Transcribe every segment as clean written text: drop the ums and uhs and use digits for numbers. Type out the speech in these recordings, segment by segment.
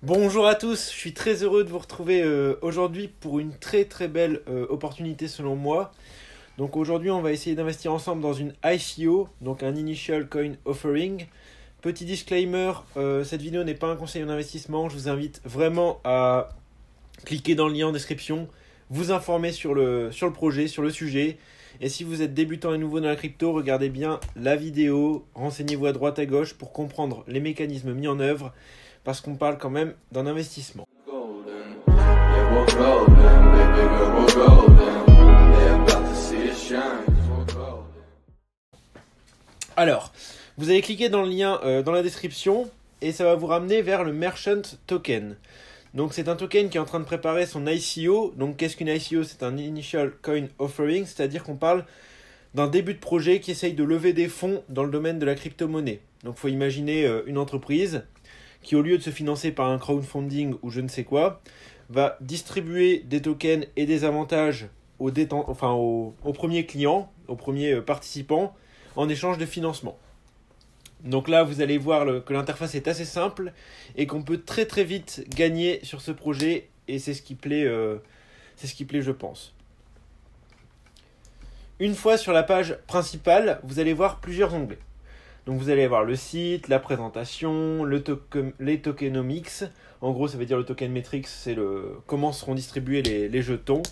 Bonjour à tous, je suis très heureux de vous retrouver aujourd'hui pour une très belle opportunité selon moi. Donc aujourd'hui on va essayer d'investir ensemble dans une ICO, donc un Initial Coin Offering. Petit disclaimer, cette vidéo n'est pas un conseil en investissement, je vous invite vraiment à cliquer dans le lien en description, vous informer sur le projet, sur le sujet. Et si vous êtes débutant et nouveau dans la crypto, regardez bien la vidéo, renseignez-vous à droite à gauche pour comprendre les mécanismes mis en œuvre, parce qu'on parle quand même d'un investissement. Alors, vous allez cliquer dans le lien dans la description et ça va vous ramener vers le Merchant Token. Donc c'est un token qui est en train de préparer son ICO. Donc qu'est-ce qu'une ICO? C'est un Initial Coin Offering, c'est-à-dire qu'on parle d'un début de projet qui essaye de lever des fonds dans le domaine de la crypto-monnaie. Donc il faut imaginer une entreprise qui, au lieu de se financer par un crowdfunding ou je ne sais quoi, va distribuer des tokens et des avantages aux premiers clients, aux premiers participants, en échange de financement. Donc là, vous allez voir que l'interface est assez simple et qu'on peut très vite gagner sur ce projet, et c'est ce qui plaît, je pense. Une fois sur la page principale, vous allez voir plusieurs onglets. Donc vous allez avoir le site, la présentation, les tokenomics. En gros, ça veut dire le token metrics, c'est comment seront distribués les jetons.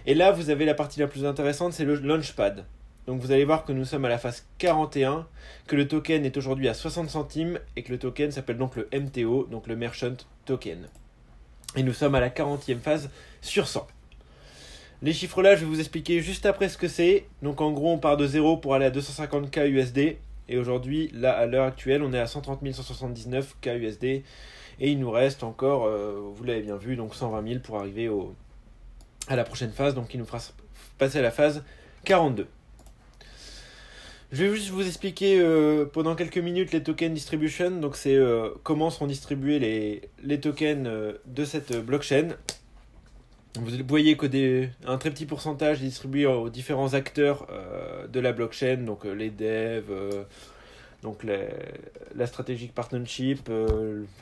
Et là, vous avez la partie la plus intéressante, c'est le launchpad. Donc vous allez voir que nous sommes à la phase 41, que le token est aujourd'hui à 60 centimes et que le token s'appelle donc le MTO, donc le Merchant Token. Et nous sommes à la 40e phase sur 100. Les chiffres là, je vais vous expliquer juste après ce que c'est. Donc en gros, on part de 0 pour aller à 250K USD. Et aujourd'hui, là, à l'heure actuelle, on est à 130 179 K USD. Et il nous reste encore, vous l'avez bien vu, donc 120 000 pour arriver à la prochaine phase. Donc il nous fera passer à la phase 42. Je vais juste vous expliquer pendant quelques minutes les tokens distribution. Donc c'est comment seront distribués les tokens de cette blockchain. Vous voyez qu'un très petit pourcentage est distribué aux différents acteurs de la blockchain, donc les devs, donc la strategic partnership,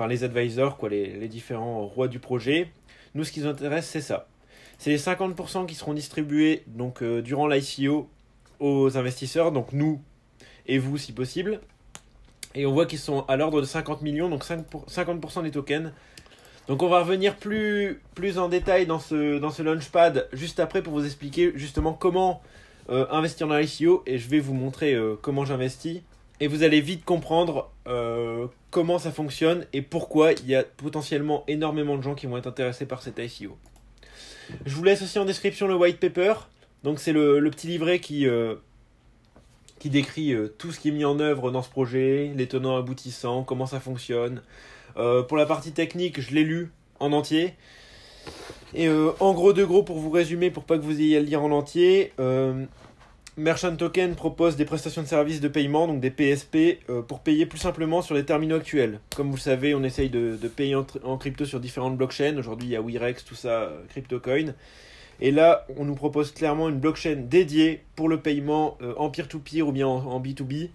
les advisors, les différents rois du projet. Nous, ce qui nous intéresse, c'est ça. C'est les 50% qui seront distribués donc, durant l'ICO aux investisseurs, donc nous et vous si possible. Et on voit qu'ils sont à l'ordre de 50 millions, donc 50% des tokens. Donc on va revenir plus en détail dans ce launchpad juste après pour vous expliquer justement comment investir dans l'ICO, et je vais vous montrer comment j'investis. Et vous allez vite comprendre comment ça fonctionne et pourquoi il y a potentiellement énormément de gens qui vont être intéressés par cette ICO. Je vous laisse aussi en description le white paper. Donc c'est le petit livret qui décrit tout ce qui est mis en œuvre dans ce projet, les tenants aboutissants, comment ça fonctionne. Pour la partie technique, je l'ai lu en entier. Et en gros pour vous résumer, pour pas que vous ayez à le lire en entier, Merchant Token propose des prestations de services de paiement, donc des PSP, pour payer plus simplement sur les terminaux actuels. Comme vous le savez, on essaye de payer en crypto sur différentes blockchains. Aujourd'hui, il y a Wirex, tout ça, CryptoCoin. Et là, on nous propose clairement une blockchain dédiée pour le paiement en peer-to-peer ou bien en B2B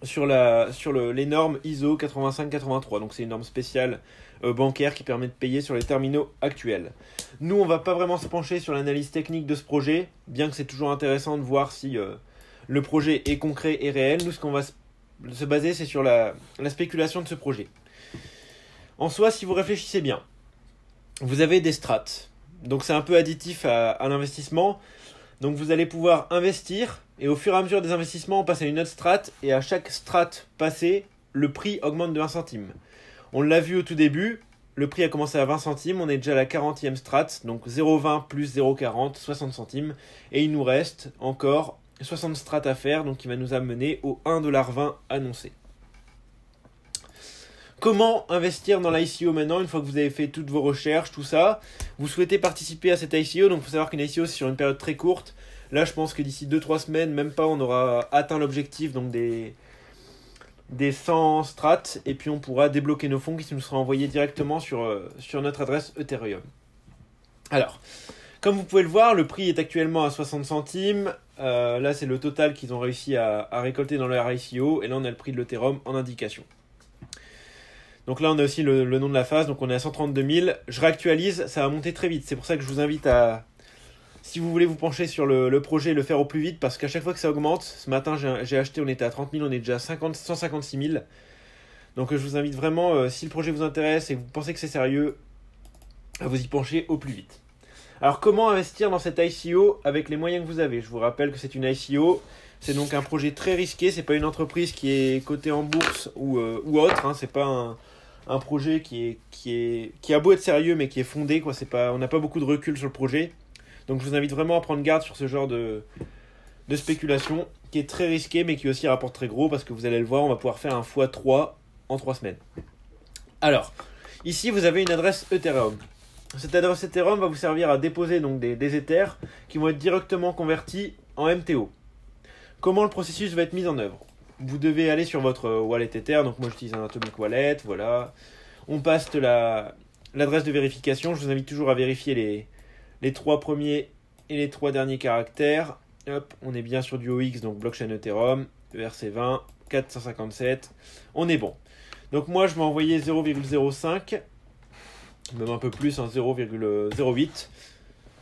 sur les normes ISO 8583. Donc c'est une norme spéciale bancaire qui permet de payer sur les terminaux actuels. Nous, on va pas vraiment se pencher sur l'analyse technique de ce projet, bien que c'est toujours intéressant de voir si le projet est concret et réel. Nous, ce qu'on va se baser, c'est sur la spéculation de ce projet. En soi, si vous réfléchissez bien, vous avez des strats. Donc c'est un peu additif à l'investissement. Donc vous allez pouvoir investir, et au fur et à mesure des investissements, on passe à une autre strat, et à chaque strat passée, le prix augmente de 1 centime. On l'a vu au tout début, le prix a commencé à 20 centimes, on est déjà à la 40e strat, donc 0,20 plus 0,40, 60 centimes, et il nous reste encore 60 strats à faire, donc qui va nous amener au 1,20$ annoncé. Comment investir dans l'ICO maintenant, une fois que vous avez fait toutes vos recherches, tout ça? Vous souhaitez participer à cette ICO, donc il faut savoir qu'une ICO c'est sur une période très courte. Là, je pense que d'ici 2-3 semaines, même pas, on aura atteint l'objectif, donc des 100 strats, et puis on pourra débloquer nos fonds qui nous seront envoyés directement sur notre adresse Ethereum. Alors, comme vous pouvez le voir, le prix est actuellement à 60 centimes. Là, c'est le total qu'ils ont réussi à récolter dans leur ICO, et là, on a le prix de l'Ethereum en indication. Donc là, on a aussi le nom de la phase, donc on est à 132 000. Je réactualise, ça va monter très vite. C'est pour ça que je vous invite à, si vous voulez vous pencher sur le projet, le faire au plus vite, parce qu'à chaque fois que ça augmente, ce matin j'ai acheté, on était à 30 000, on est déjà à 156 000. Donc je vous invite vraiment, si le projet vous intéresse et que vous pensez que c'est sérieux, à vous y pencher au plus vite. Alors comment investir dans cette ICO avec les moyens que vous avez? Je vous rappelle que c'est une ICO, c'est donc un projet très risqué, c'est pas une entreprise qui est cotée en bourse ou autre, hein, c'est pas un projet qui a beau être sérieux mais qui est fondé, quoi. C'est pas, on n'a pas beaucoup de recul sur le projet. Donc je vous invite vraiment à prendre garde sur ce genre de spéculation qui est très risqué mais qui aussi rapporte très gros, parce que vous allez le voir, on va pouvoir faire un x3 en 3 semaines. Alors, ici vous avez une adresse Ethereum. Cette adresse Ethereum va vous servir à déposer donc des Ethers qui vont être directement convertis en MTO. Comment le processus va être mis en œuvre? Vous devez aller sur votre wallet Ether, donc moi j'utilise un Atomic Wallet, voilà. On paste l'adresse de vérification, je vous invite toujours à vérifier les 3 premiers et les 3 derniers caractères. Hop, on est bien sur du OX, donc blockchain Ethereum, ERC20, 457, on est bon. Donc moi je vais envoyer 0,05, même un peu plus, hein, 0,08.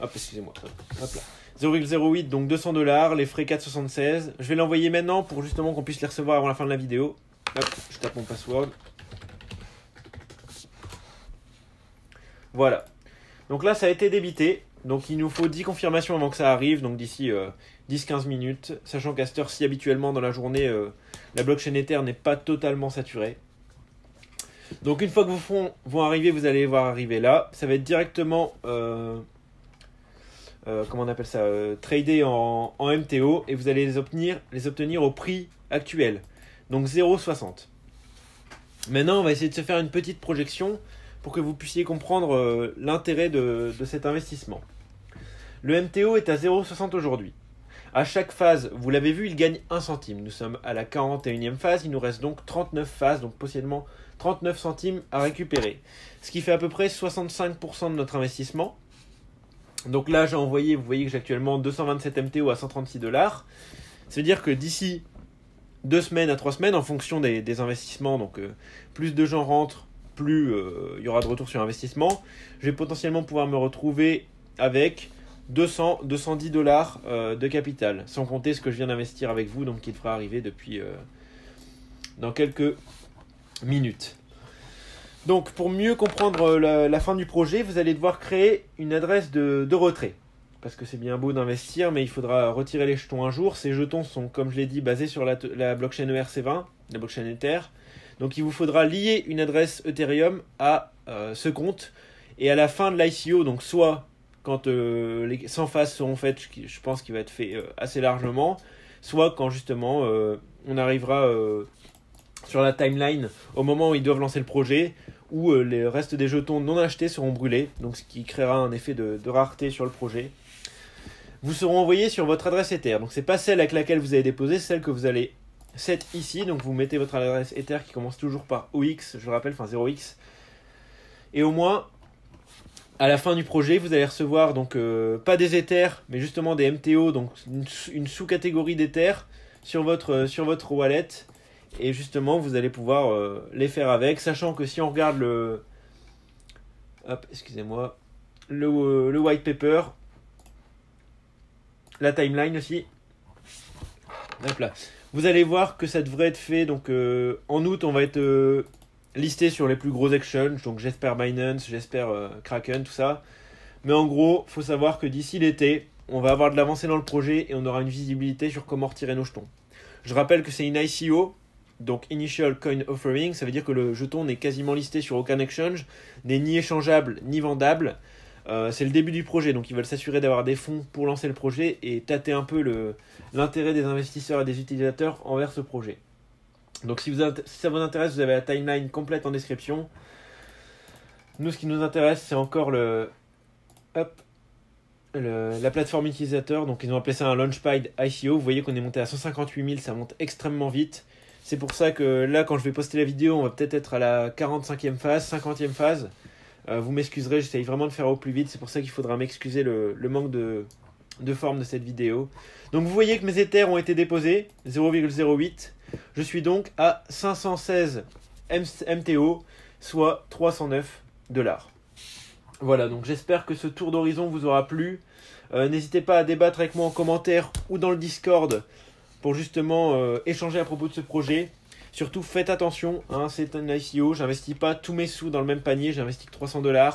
Hop, excusez-moi. Hop là. 0,08, donc $200, les frais 4,76. Je vais l'envoyer maintenant pour justement qu'on puisse les recevoir avant la fin de la vidéo. Hop, je tape mon password. Voilà. Donc là, ça a été débité. Donc il nous faut 10 confirmations avant que ça arrive, donc d'ici 10-15 minutes. Sachant qu'à cette heure-ci, habituellement dans la journée, la blockchain Ether n'est pas totalement saturée. Donc une fois que vont arriver, vous allez les voir arriver là. Ça va être directement, comment on appelle ça, tradé en MTO, et vous allez les obtenir au prix actuel. Donc 0,60. Maintenant, on va essayer de se faire une petite projection pour que vous puissiez comprendre l'intérêt de cet investissement. Le MTO est à 0,60 aujourd'hui. À chaque phase, vous l'avez vu, il gagne 1 centime. Nous sommes à la 41e phase, il nous reste donc 39 phases, donc potentiellement 39 centimes à récupérer. Ce qui fait à peu près 65% de notre investissement. Donc là, j'ai envoyé, vous voyez que j'ai actuellement 227 MTO à $136. C'est-à-dire que d'ici 2 semaines à 3 semaines, en fonction des investissements, donc plus de gens rentrent, plus il y aura de retour sur investissement, je vais potentiellement pouvoir me retrouver avec 210 dollars de capital, sans compter ce que je viens d'investir avec vous, donc qui devra arriver depuis dans quelques minutes. Donc pour mieux comprendre la fin du projet, vous allez devoir créer une adresse de retrait. Parce que c'est bien beau d'investir, mais il faudra retirer les jetons un jour. Ces jetons sont, comme je l'ai dit, basés sur la blockchain ERC20, la blockchain Ether. Donc il vous faudra lier une adresse Ethereum à ce compte. Et à la fin de l'ICO, donc soit quand les 100 phases seront faites, je pense qu'il va être fait assez largement, soit quand justement on arrivera sur la timeline au moment où ils doivent lancer le projet, où les restes des jetons non achetés seront brûlés, donc ce qui créera un effet de rareté sur le projet. Vous seront envoyés sur votre adresse Ether. Donc c'est pas celle avec laquelle vous avez déposé, c'est celle que vous allez set ici. Donc vous mettez votre adresse Ether qui commence toujours par OX, je le rappelle, enfin 0x. Et au moins, à la fin du projet, vous allez recevoir donc pas des Ethers, mais justement des MTO, donc une sous-catégorie d'Ether sur votre wallet. Et justement, vous allez pouvoir les faire avec, sachant que si on regarde le white paper, la timeline aussi, hop là, vous allez voir que ça devrait être fait. Donc en août, on va être listé sur les plus gros exchanges, donc j'espère Binance, j'espère Kraken, tout ça. Mais en gros, faut savoir que d'ici l'été, on va avoir de l'avancée dans le projet et on aura une visibilité sur comment retirer nos jetons. Je rappelle que c'est une ICO, donc Initial Coin Offering, ça veut dire que le jeton n'est quasiment listé sur aucun exchange, n'est ni échangeable ni vendable. C'est le début du projet, donc ils veulent s'assurer d'avoir des fonds pour lancer le projet et tâter un peu l'intérêt des investisseurs et des utilisateurs envers ce projet. Donc si ça vous intéresse, vous avez la timeline complète en description. Nous, ce qui nous intéresse, c'est encore la plateforme utilisateur. Donc ils ont appelé ça un Launchpad ICO. Vous voyez qu'on est monté à 158 000, ça monte extrêmement vite. C'est pour ça que là, quand je vais poster la vidéo, on va peut-être être à la 45e phase, 50e phase. Vous m'excuserez, j'essaye vraiment de faire au plus vite. C'est pour ça qu'il faudra m'excuser le manque de forme de cette vidéo. Donc vous voyez que mes Ethers ont été déposés, 0,08. Je suis donc à 516 MTO, soit 309 $. Voilà, donc j'espère que ce tour d'horizon vous aura plu. N'hésitez pas à débattre avec moi en commentaire ou dans le Discord pour justement échanger à propos de ce projet. Surtout faites attention, hein, c'est un ICO, j'investis pas tous mes sous dans le même panier, j'investis que 300 $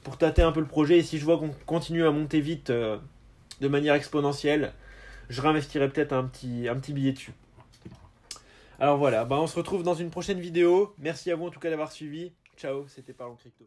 pour tâter un peu le projet, et si je vois qu'on continue à monter vite de manière exponentielle, je réinvestirai peut-être un petit billet dessus. Alors voilà, on se retrouve dans une prochaine vidéo. Merci à vous en tout cas d'avoir suivi. Ciao, c'était Parlons Crypto.